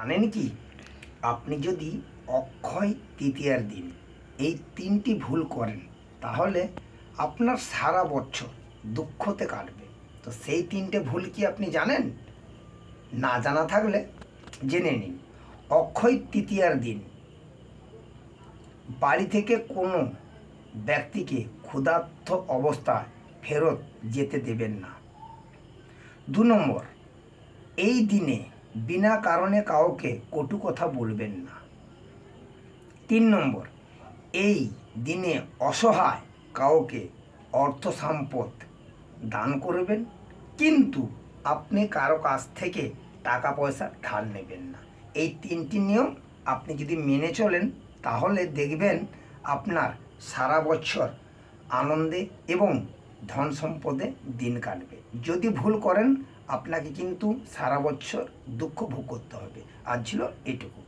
জানেন কি, আপনি যদি অক্ষয় তৃতীয়ার দিন এই তিনটি ভুল করেন তাহলে আপনার সারা বছর দুঃখতে কাটবে। তো সেই তিনটে ভুল কি আপনি জানেন? না জানা থাকলে জেনে নিন। অক্ষয় তৃতীয়ার দিন বাড়ি থেকে কোনো ব্যক্তিকে ক্ষুধার্ত অবস্থায় ফেরত যেতে দেবেন না। 2 নম্বর, এই দিনে বিনা কারণে কাউকে কটু কথা বলবেন না। 3 নম্বর, এই দিনে অসহায় কাউকে অর্থ সম্পদ দান করবেন, কিন্তু আপনি কারো কাছ থেকে টাকা পয়সা ধার নেবেন না। এই 3টি নিয়ম আপনি যদি মেনে চলেন তাহলে দেখবেন আপনার সারা বছর আনন্দে এবং ধন সম্পদে দিন কাটবে। যদি ভুল করেন আপনাকে কিন্তু সারা বছর দুঃখ ভোগ করতে হবে। আজ ছিল এটুকু।